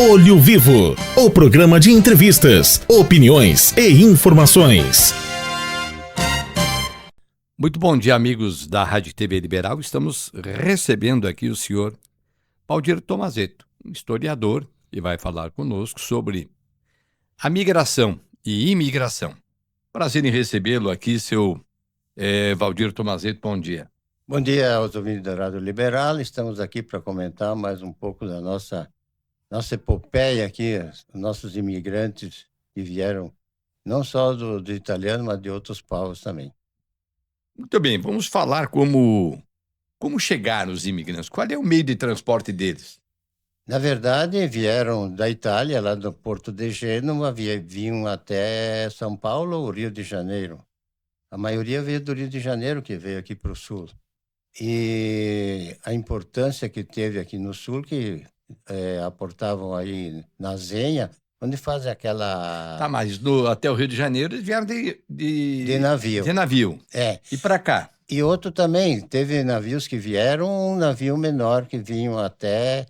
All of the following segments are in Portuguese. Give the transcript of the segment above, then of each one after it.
Olho Vivo, o programa de entrevistas, opiniões e informações. Muito bom dia, amigos da Rádio TV Liberal. Estamos recebendo aqui o senhor Valdir Tomazetto, um historiador, que vai falar conosco sobre a migração e imigração. Prazer em recebê-lo aqui, seu Valdir Tomazetto. Bom dia. Bom dia aos ouvintes da Rádio Liberal. Estamos aqui para comentar mais um pouco da nossa epopeia aqui, os nossos imigrantes que vieram não só do italiano, mas de outros povos também. Muito bem, vamos falar como chegaram os imigrantes. Qual é o meio de transporte deles? Na verdade, vieram da Itália, lá do Porto de Gênova, vinham até São Paulo ou Rio de Janeiro. A maioria veio do Rio de Janeiro, que veio aqui para o sul. E a importância que teve aqui no sul, que aportavam aí na Zenha, onde fazem aquela... Tá, mas até o Rio de Janeiro eles vieram de navio. De navio. É. E para cá? E outro também, teve navios que vieram, um navio menor que vinham até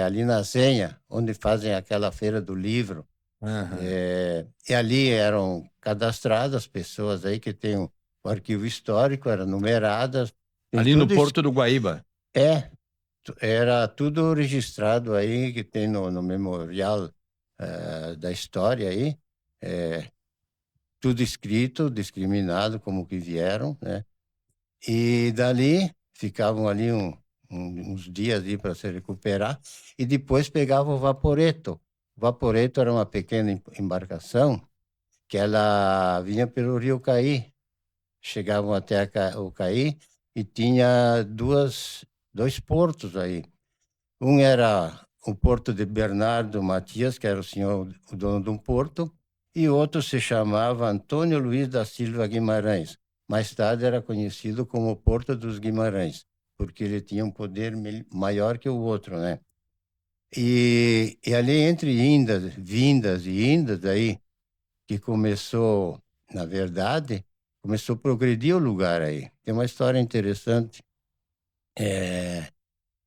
ali na Zenha, onde fazem aquela feira do livro. Uhum. E ali eram cadastradas pessoas aí que têm o arquivo histórico, eram numeradas. Ali no Porto do Guaíba? Era tudo registrado aí, que tem no memorial da história aí, tudo escrito, discriminado, como que vieram, né? E dali, ficavam ali uns dias para se recuperar, e depois pegavam o Vaporetto. O Vaporetto era uma pequena embarcação que ela vinha pelo Rio Caí. Chegavam até o Caí e tinha dois portos aí. Um era o porto de Bernardo Matias, que era o dono de um porto, e outro se chamava Antônio Luiz da Silva Guimarães. Mais tarde era conhecido como Porto dos Guimarães, porque ele tinha um poder maior que o outro, né? E ali entre vindas e indas aí, que começou, na verdade, começou a progredir o lugar aí. Tem uma história interessante.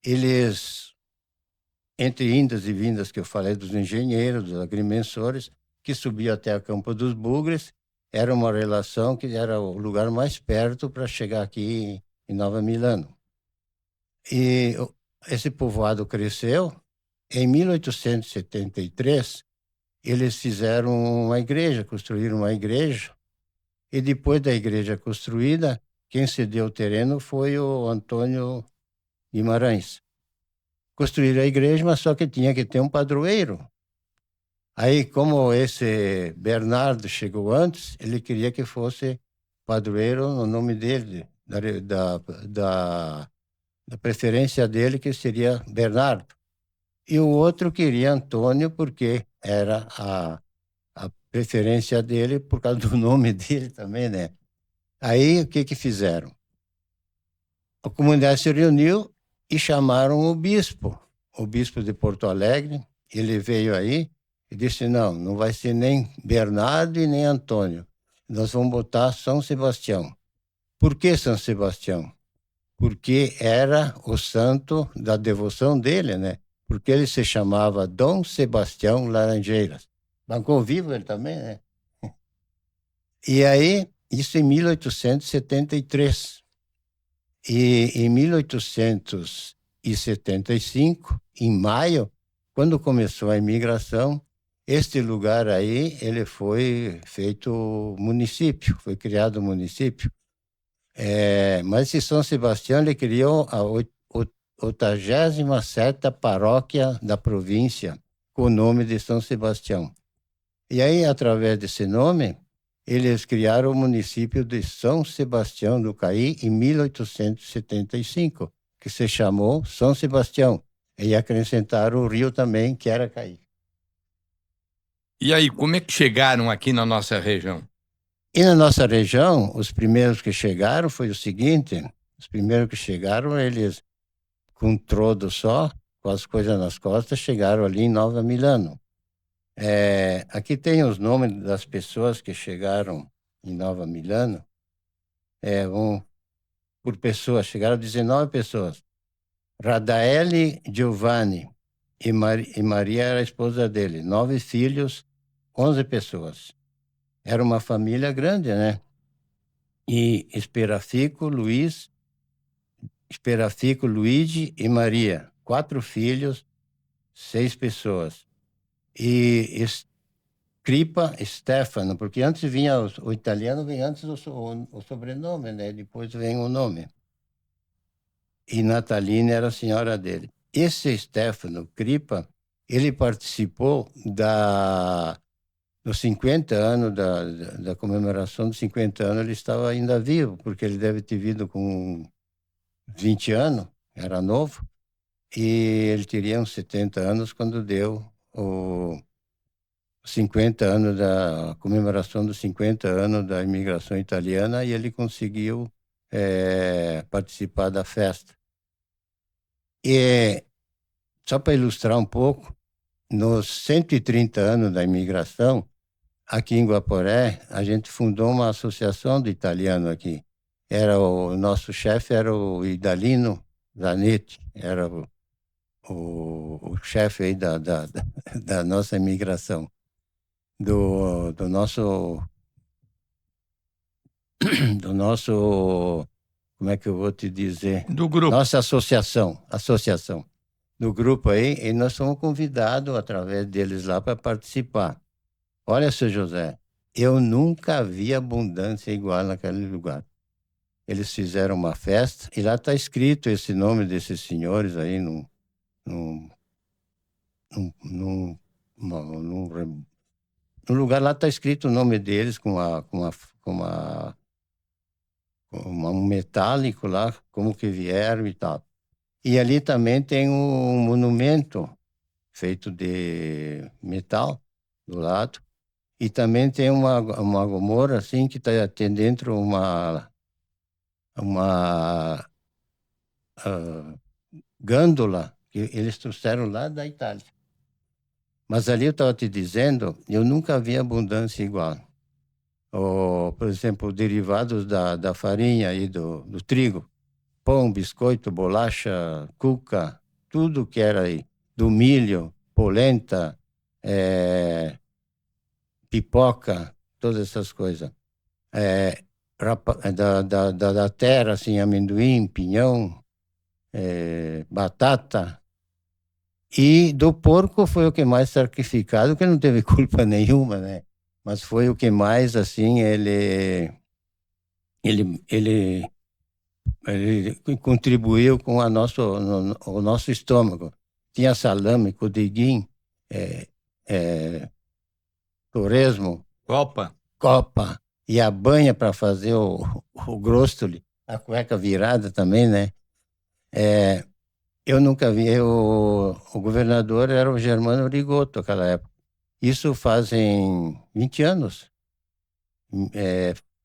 Eles, entre indas e vindas que eu falei dos engenheiros, dos agrimensores, que subiam até a Campo dos Bugres, era uma relação que era o lugar mais perto para chegar aqui em Nova Milano. E esse povoado cresceu. Em 1873, eles fizeram uma igreja, construíram uma igreja, e depois da igreja construída, quem cedeu o terreno foi o Antônio Guimarães. Construíram a igreja, mas só que tinha que ter um padroeiro. Aí, como esse Bernardo chegou antes, ele queria que fosse padroeiro no nome dele, da preferência dele, que seria Bernardo. E o outro queria Antônio, porque era a preferência dele, por causa do nome dele também, né? Aí, o que fizeram? A comunidade se reuniu e chamaram o bispo de Porto Alegre. Ele veio aí e disse, não vai ser nem Bernardo e nem Antônio. Nós vamos botar São Sebastião. Por que São Sebastião? Porque era o santo da devoção dele, né? Porque ele se chamava Dom Sebastião Laranjeiras. Bancou vivo ele também, né? E aí, isso em 1873. E em 1875, em maio, quando começou a imigração, este lugar aí, ele foi feito município, foi criado município. Mas esse São Sebastião, ele criou a 87ª paróquia da província, com o nome de São Sebastião. E aí, através desse nome, eles criaram o município de São Sebastião do Caí em 1875, que se chamou São Sebastião. E acrescentaram o rio também, que era Caí. E aí, como é que chegaram aqui na nossa região? E na nossa região, os primeiros que chegaram foi o seguinte: os primeiros que chegaram, eles, com um trodo só, com as coisas nas costas, chegaram ali em Nova Milano. Aqui tem os nomes das pessoas que chegaram em Nova Milano. Por pessoa, chegaram 19 pessoas. Radaeli Giovanni, e Maria era a esposa dele. 9 filhos, 11 pessoas. Era uma família grande, né? E Esperafico, Luigi e Maria. 4 filhos, 6 pessoas. E Cripa, Stefano, porque antes vinha o italiano, vem antes o sobrenome, né? Depois vem o nome. E Natalina era a senhora dele. Esse Stefano Cripa, ele participou dos 50 anos, da comemoração dos 50 anos, ele estava ainda vivo, porque ele deve ter vindo com 20 anos, era novo, e ele teria uns 70 anos quando deu o 50 anos da comemoração dos 50 anos da imigração italiana, e ele conseguiu participar da festa. E só para ilustrar um pouco, nos 130 anos da imigração, aqui em Guaporé, a gente fundou uma associação de italiano aqui. O nosso chefe era o Idalino Zanetti, era o chefe aí da nossa imigração, do nosso, como é que eu vou te dizer? Do grupo. Nossa associação do grupo aí, e nós fomos convidados através deles lá para participar. Olha, seu José, eu nunca vi abundância igual naquele lugar. Eles fizeram uma festa e lá está escrito esse nome desses senhores aí no lugar lá está escrito o nome deles com um metálico lá, como que vieram e tal. E ali também tem um monumento feito de metal do lado. E também tem uma gomorra assim que tem dentro uma gândola que eles trouxeram lá da Itália. Mas ali eu estava te dizendo, eu nunca vi abundância igual. Por exemplo, derivados da farinha e do trigo, pão, biscoito, bolacha, cuca, tudo que era aí, do milho, polenta, pipoca, todas essas coisas. Da terra, assim, amendoim, pinhão, batata. E do porco foi o que mais sacrificado, que não teve culpa nenhuma, né? Mas foi o que mais, assim, ele contribuiu com o nosso estômago. Tinha salame, codiguinho, torresmo, copa, e a banha para fazer o grostoli, a cueca virada também, né? Eu nunca vi, o governador era o Germano Rigotto naquela época. Isso fazem 20 anos.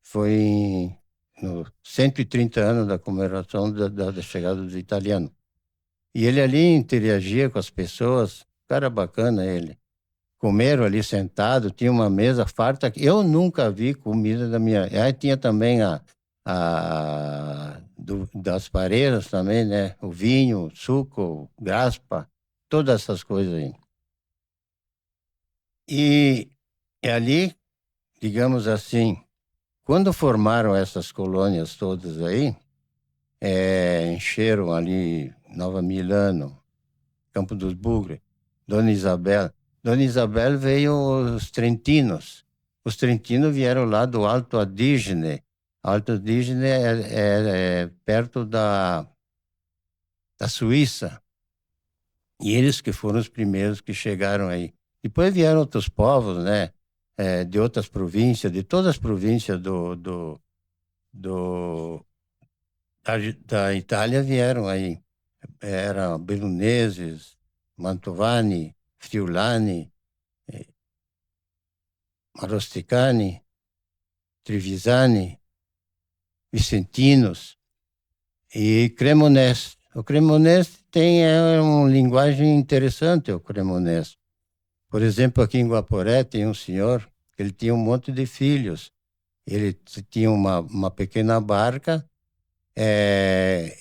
Foi no 130 anos da comemoração da chegada dos italianos. E ele ali interagia com as pessoas, cara bacana ele. Comeram ali sentado, tinha uma mesa farta. Eu nunca vi comida da minha... Aí tinha também das pareiras também, né? O vinho, suco, graspa, todas essas coisas aí. E ali, digamos assim, quando formaram essas colônias todas aí, encheram ali Nova Milano, Campo dos Bugres, Dona Isabel. Dona Isabel veio os trentinos. Os trentinos vieram lá do Alto Adige. Alto Adige é perto da Suíça. E eles que foram os primeiros que chegaram aí. Depois vieram outros povos, né? De outras províncias, de todas as províncias da Itália vieram aí. Eram beluneses, mantovani, friulani, marosticani, trevisani, vicentinos e cremonese. O cremonese tem uma linguagem interessante, o cremonese. Por exemplo, aqui em Guaporé tem um senhor que ele tinha um monte de filhos. Ele tinha uma pequena barca,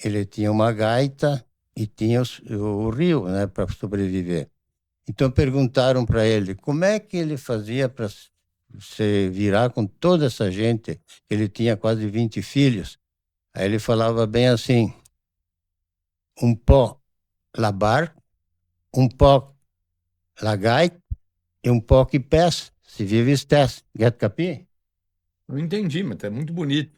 ele tinha uma gaita e tinha o rio, né, para sobreviver. Então perguntaram para ele como é que ele fazia para se virar com toda essa gente. Ele tinha quase 20 filhos. Aí ele falava bem assim: um pó labar, um pó lagai e um pó que pés, se vive estés. Get capi? Não entendi, mas é muito bonito.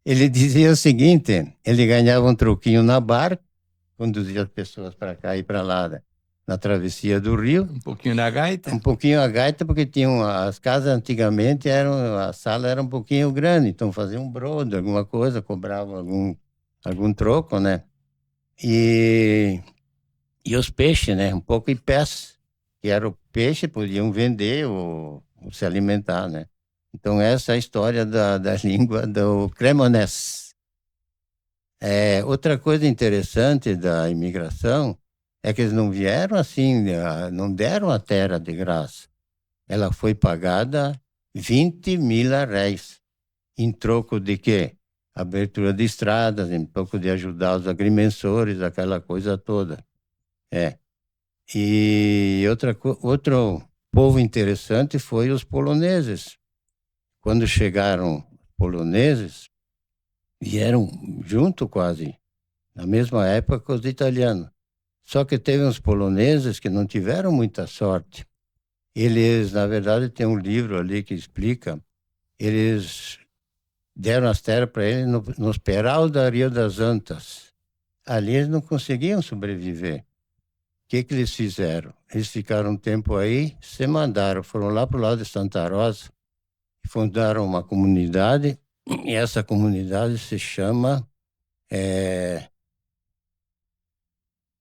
Ele dizia o seguinte: ele ganhava um troquinho na barca, conduzia as pessoas para cá e para lá, né, na travessia do rio. Um pouquinho da gaita. Um pouquinho a gaita, porque tinham as casas antigamente, a sala era um pouquinho grande, então fazia um brodo, alguma coisa, cobrava algum troco, né? E os peixes, né? Um pouco de pés, que era o peixe, podiam vender ou se alimentar, né? Então essa é a história da língua do cremonês. Outra coisa interessante da imigração é que eles não vieram assim, não deram a terra de graça. Ela foi pagada 20 mil réis, em troco de quê? Abertura de estradas, em troco de ajudar os agrimensores, aquela coisa toda. E outro povo interessante foi os poloneses. Quando chegaram os poloneses, vieram junto quase, na mesma época que os italianos. Só que teve uns poloneses que não tiveram muita sorte. Eles, na verdade, tem um livro ali que explica, eles deram as terras para eles nos peral da Rio das Antas. Ali eles não conseguiam sobreviver. O que eles fizeram? Eles ficaram um tempo aí, se mandaram, foram lá para o lado de Santa Rosa, e fundaram uma comunidade, e essa comunidade se chama...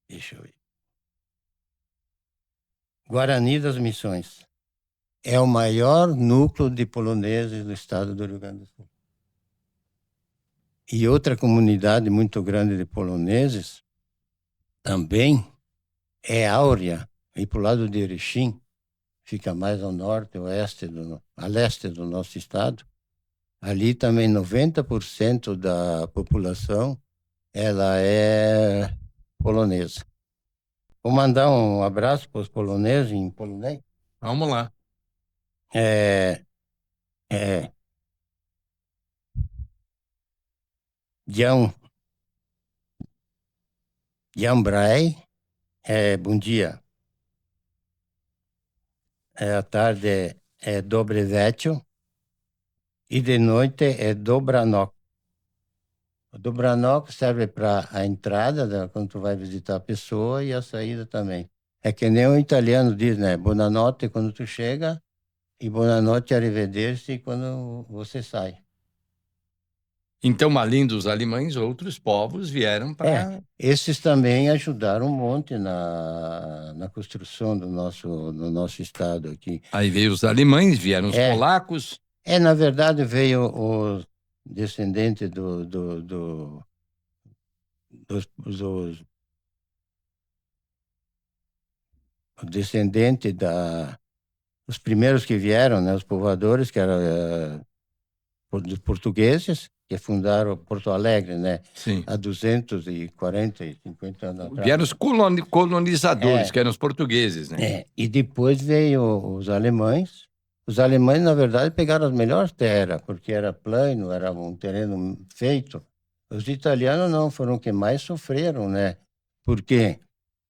deixa eu ver. Guarani das Missões. É o maior núcleo de poloneses do estado do Rio Grande do Sul. E outra comunidade muito grande de poloneses também é Áurea, aí para o lado de Erechim, fica mais ao norte, a leste do nosso estado. Ali também 90% da população ela é polonesa. Vou mandar um abraço para os poloneses em polonês. Vamos lá. É, Dzień dobry, bom dia. À tarde é dobre večer e de noite é dobranok. O dobranok serve para a entrada, quando tu vai visitar a pessoa, e a saída também. É que nem o italiano diz, né? Buonanotte quando tu chega e buonanotte arrivederci quando você sai. Então, além dos alemães, outros povos vieram para... Esses também ajudaram um monte na construção do nosso estado aqui. Aí veio os alemães, vieram os polacos. Na verdade, veio os descendentes o descendente os primeiros que vieram, né, os povoadores, que eram dos portugueses, que fundaram Porto Alegre, né? Sim. Há 240 e 50 anos atrás. Vieram os colonizadores, que eram os portugueses, né? E depois veio os alemães. Os alemães, na verdade, pegaram as melhores terras, porque era plano, era um terreno feito. Os italianos não, foram os que mais sofreram, né? Porque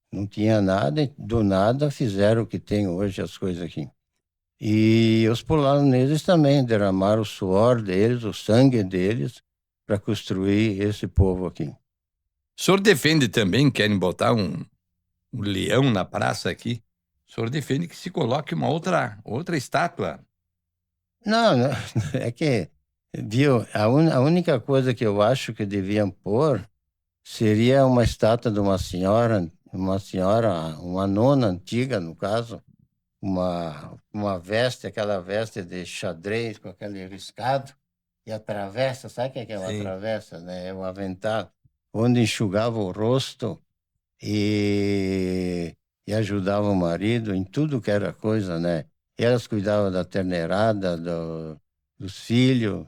não tinha nada, e do nada fizeram o que tem hoje as coisas aqui. E os poloneses também derramaram o suor deles, o sangue deles, para construir esse povo aqui. O senhor defende também, querem botar um leão na praça aqui? O senhor defende que se coloque uma outra estátua? Não, é que, viu, a única coisa que eu acho que deviam pôr seria uma estátua de uma senhora, uma nona antiga, no caso, uma veste, aquela veste de xadrez com aquele riscado, e a travessa, sabe o que é uma Sim. travessa, né? É um avental, onde enxugava o rosto e ajudava o marido em tudo que era coisa, né? E elas cuidavam da terneirada, dos filhos,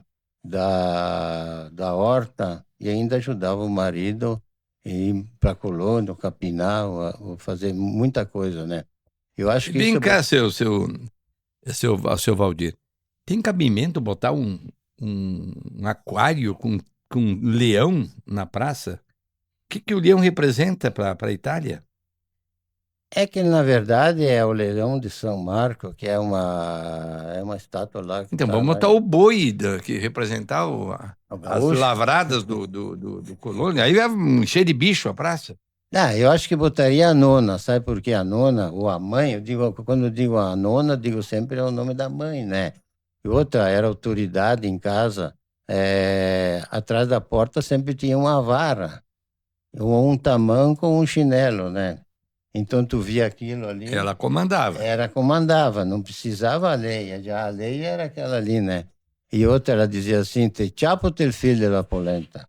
da horta e ainda ajudava o marido a ir para a colônia, capinar, ou fazer muita coisa, né? Eu acho que Vem isso... cá, seu Valdir. Tem cabimento botar um aquário com um leão na praça? O que o leão representa para a Itália? É que, na verdade, é o leilão de São Marco, que é uma estátua lá que Então, está vamos lá botar o boi que representar no as Gaúcho. lavradas do colônia. Aí vai encher de bicho a praça. Eu acho que botaria a nona, sabe por quê? A nona, ou a mãe, quando eu digo a nona, digo sempre o nome da mãe, né? E outra, era autoridade em casa, atrás da porta sempre tinha uma vara, ou um tamanco ou um chinelo, né? Então tu via aquilo ali, Ela comandava. comandava, não precisava a lei, já a lei era aquela ali, né? E outra, ela dizia assim, te chapo tel figlio della polenta,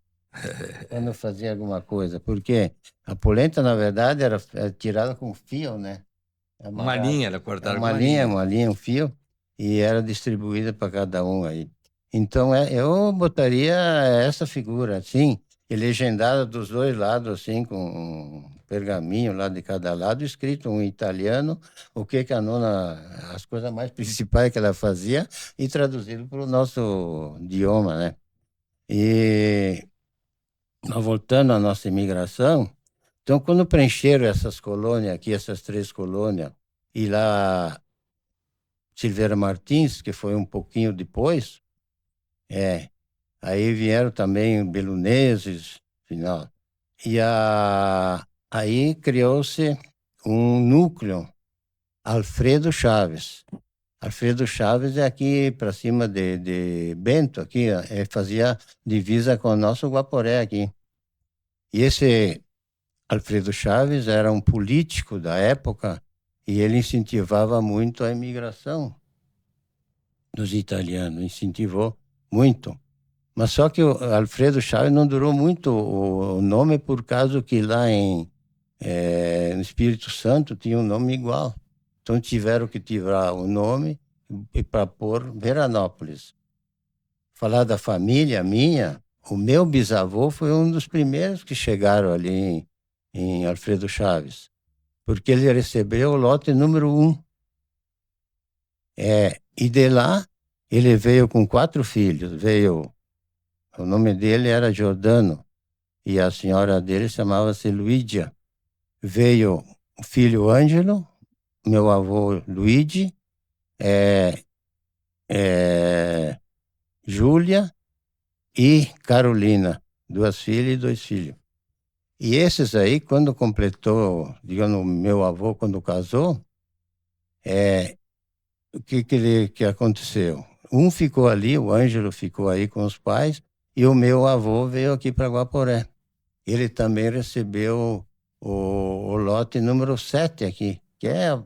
quando fazia alguma coisa, porque a polenta, na verdade, era tirada com fio, né? Uma Amarrada. linha, ela cortava com Uma linha, um fio, e era distribuída para cada um aí. Então, eu botaria essa figura, assim, e legendada dos dois lados, assim, com um pergaminho lá de cada lado, escrito em italiano, o que a nona, as coisas mais principais que ela fazia, e traduzido para o nosso idioma, né? E, mas voltando à nossa imigração, então, quando preencheram essas colônias aqui, essas 3 colônias, e lá Silveira Martins, que foi um pouquinho depois, aí vieram também beluneses, final. Aí criou-se um núcleo, Alfredo Chaves. Alfredo Chaves é aqui para cima de Bento, aqui, ó, fazia divisa com o nosso Guaporé aqui. E esse Alfredo Chaves era um político da época e ele incentivava muito a imigração dos italianos, incentivou muito. Mas só que o Alfredo Chaves não durou muito o nome por causa que lá no Espírito Santo tinha um nome igual. Então tiveram que tirar o nome para pôr Veranópolis. Falar da família minha, o meu bisavô foi um dos primeiros que chegaram ali em Alfredo Chaves, porque ele recebeu o lote número 1. E de lá ele veio com 4 filhos. O nome dele era Giordano e a senhora dele chamava-se Luídia. Veio o filho Ângelo, meu avô Luigi, Júlia e Carolina, 2 filhas e 2 filhos. E esses aí, quando completou, digamos, meu avô, quando casou, o que aconteceu? Um ficou ali, o Ângelo ficou aí com os pais, e o meu avô veio aqui para Guaporé. Ele também recebeu o lote número 7 aqui, que é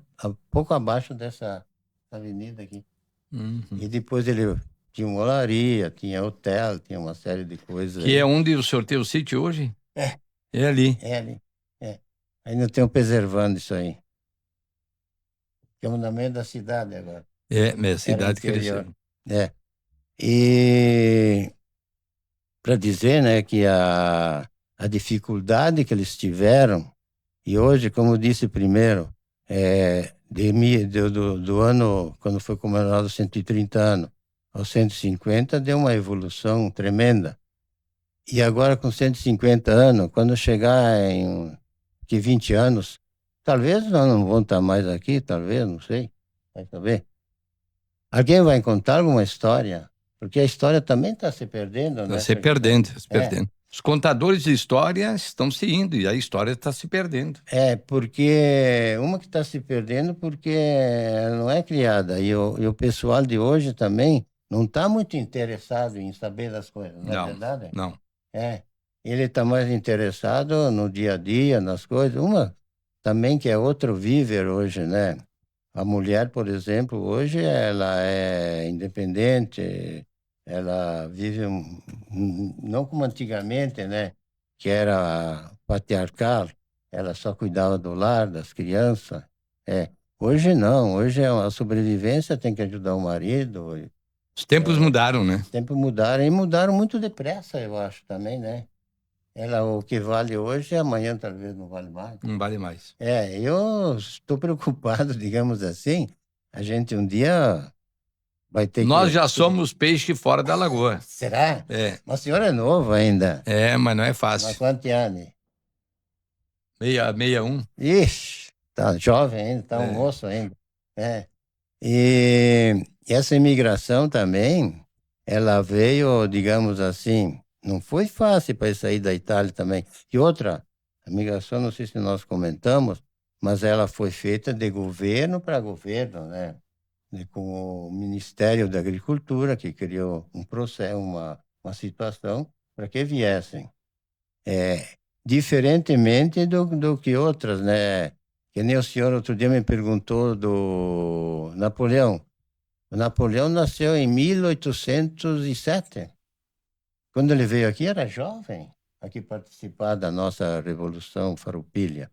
pouco abaixo dessa avenida aqui. Uhum. E depois ele tinha uma olaria, tinha hotel, tinha uma série de coisas. Que aí. é onde o senhor tem o sítio hoje? É ali. É ali. Ainda estão preservando isso aí. Estamos no meio da cidade agora. É a Era cidade interior. cresceu. E para dizer, né, que a dificuldade que eles tiveram, e hoje, como disse primeiro, do ano, quando foi comemorado os 130 anos, aos 150, deu uma evolução tremenda. E agora, com 150 anos, quando chegar em 20 anos, talvez nós não vamos estar mais aqui, talvez, não sei, vai saber. Alguém vai contar alguma história? Porque a história também está se perdendo, né? Está se perdendo, se perdendo. Os contadores de história estão se indo e a história está se perdendo. Porque uma que está se perdendo porque ela não é criada. E o pessoal de hoje também não está muito interessado em saber das coisas, não é verdade? Não. Ele está mais interessado no dia a dia, nas coisas. Uma também que é outro viver hoje, né? A mulher, por exemplo, hoje ela é independente, ela vive não como antigamente, né? Que era patriarcal, ela só cuidava do lar, das crianças. Hoje não, hoje é uma sobrevivência, tem que ajudar o marido, Os tempos mudaram, né? Os tempos mudaram, e mudaram muito depressa, eu acho, também, né? O que vale hoje, amanhã talvez não vale mais. Não vale mais. Eu estou preocupado, digamos assim, a gente um dia vai ter Nós que... já somos peixe fora da lagoa. Será? É. Mas o senhor é novo ainda. Mas não é Mas fácil. quantos anos? 61. Ixi, tá jovem ainda, tá um moço ainda. E essa imigração também, ela veio, digamos assim, não foi fácil para sair da Itália também. E outra, a migração, não sei se nós comentamos, mas ela foi feita de governo para governo, né? Com o Ministério da Agricultura, que criou um processo, uma situação para que viessem. Diferentemente do que outras, né? Que nem o senhor outro dia me perguntou do Napoleão. O Napoleão nasceu em 1807. Quando ele veio aqui, era jovem, aqui participar da nossa Revolução Farroupilha.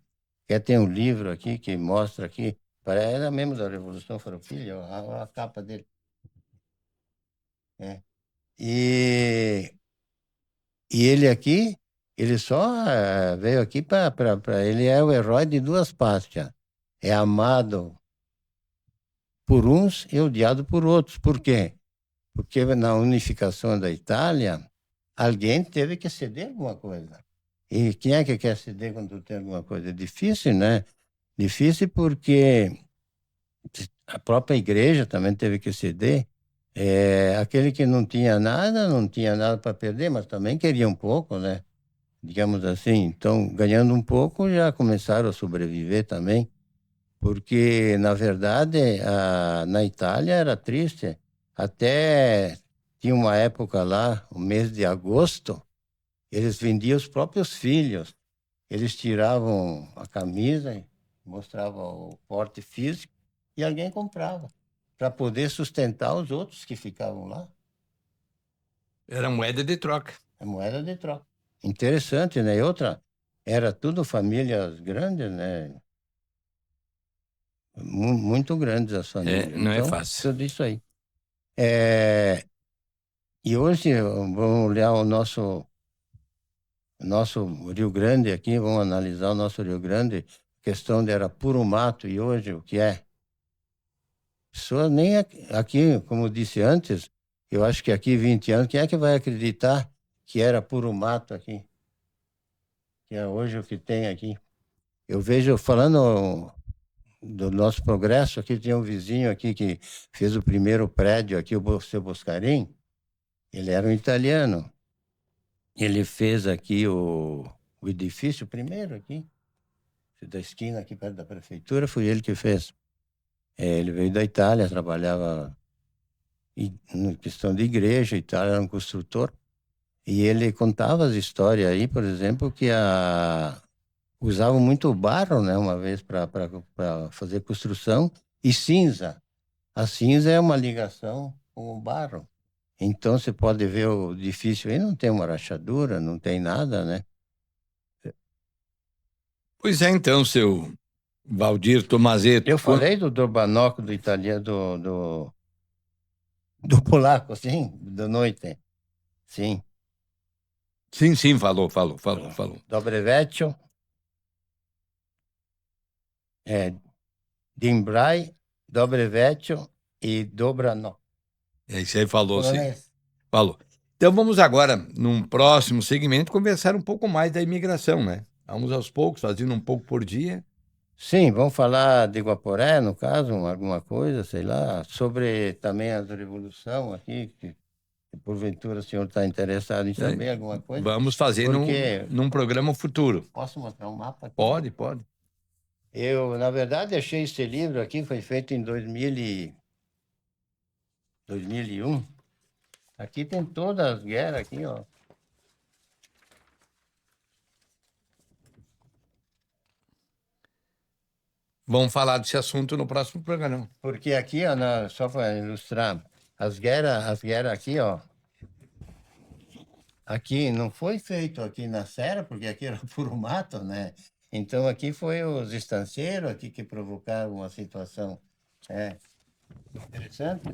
Tem um livro aqui que mostra aqui, era mesmo da Revolução Farroupilha, a capa dele. E ele aqui, ele só veio aqui ele é o herói de duas pátrias. É amado por uns e odiado por outros. Por quê? Porque na unificação da Itália, alguém teve que ceder alguma coisa. E quem é que quer ceder quando tem alguma coisa? É difícil, né? Difícil porque a própria igreja também teve que ceder. Aquele que não tinha nada para perder, mas também queria um pouco, né? Digamos assim. Então, ganhando um pouco, já começaram a sobreviver também. Porque, na verdade, na Itália era triste. Até tinha uma época lá, o mês de agosto, eles vendiam os próprios filhos. Eles tiravam a camisa, mostravam o porte físico e alguém comprava para poder sustentar os outros que ficavam lá. Era moeda de troca. É moeda de troca. Interessante, né? E outra, era tudo famílias grandes, né? Muito grandes as famílias. Não então, é fácil. Tudo isso aí. E hoje, vamos olhar o nosso Rio Grande aqui, vamos analisar o nosso Rio Grande, questão de era puro mato, e hoje o que é? Pessoas nem aqui, como eu disse antes, eu acho que aqui 20 anos, quem é que vai acreditar que era puro mato aqui? Que é hoje o que tem aqui. Eu vejo, falando do nosso progresso, aqui tem um vizinho aqui que fez o primeiro prédio aqui, o seu Boscarim. Ele era um italiano. Ele fez aqui o edifício primeiro aqui, da esquina aqui perto da prefeitura, foi ele que fez. Ele veio da Itália, trabalhava em questão de igreja e tal, era um construtor. E ele contava as histórias aí, por exemplo, que usavam muito barro, né, uma vez para fazer construção, e cinza. A cinza é uma ligação com o barro. Então, você pode ver o edifício aí, não tem uma rachadura, não tem nada, né? Pois é, então, seu Valdir Tomazetto. Eu falei do Dorbanocco, do italiano, do polaco, sim, da noite. Sim. Sim, falou. Dobre Vecchio, Dimbrai, Dobre Vecchio e Dobranocco. Isso aí falou, sim. Polonês. Falou. Então vamos agora, num próximo segmento, conversar um pouco mais da imigração, né? Vamos aos poucos, fazendo um pouco por dia. Sim, vamos falar de Guaporé, no caso, alguma coisa, sei lá, sobre também a Revolução aqui, que porventura o senhor está interessado em saber alguma coisa. Vamos fazer num programa futuro. Posso mostrar um mapa aqui? Pode. Eu, na verdade, achei esse livro aqui, foi feito em 2001. Aqui tem todas as guerras aqui, ó. Vamos falar desse assunto no próximo programa. Porque aqui, ó, só para ilustrar, as guerras aqui, ó. Aqui não foi feito aqui na Serra, porque aqui era puro mato, né? Então aqui foi os estanceiros aqui que provocaram uma situação interessante.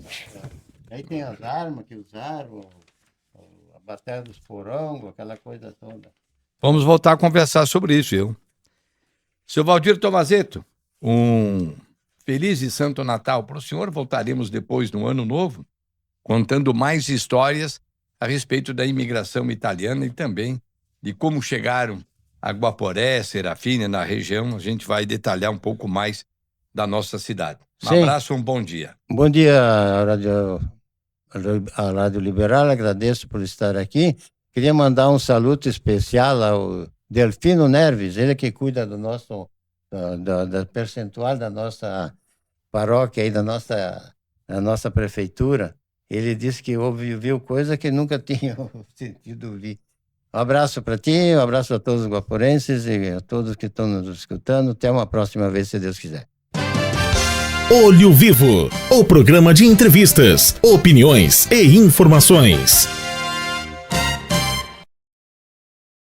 Aí tem as armas que usaram, a Batalha dos Porongos, aquela coisa toda. Vamos voltar a conversar sobre isso, viu? Seu Valdir Tomazetto, um feliz e santo Natal para o senhor. Voltaremos depois no Ano Novo, contando mais histórias a respeito da imigração italiana e também de como chegaram a Guaporé, Serafina, na região. A gente vai detalhar um pouco mais da nossa cidade. Um Sim. abraço, um bom dia. Bom dia, a Rádio Liberal, agradeço por estar aqui. Queria mandar um saludo especial ao Delfino Neves, ele que cuida do nosso, da percentual da nossa paróquia e da nossa prefeitura. Ele disse que viu coisa que nunca tinha sentido ouvir. Um abraço para ti, um abraço a todos os guaporenses e a todos que estão nos escutando. Até uma próxima vez, se Deus quiser. Olho Vivo, o programa de entrevistas, opiniões e informações.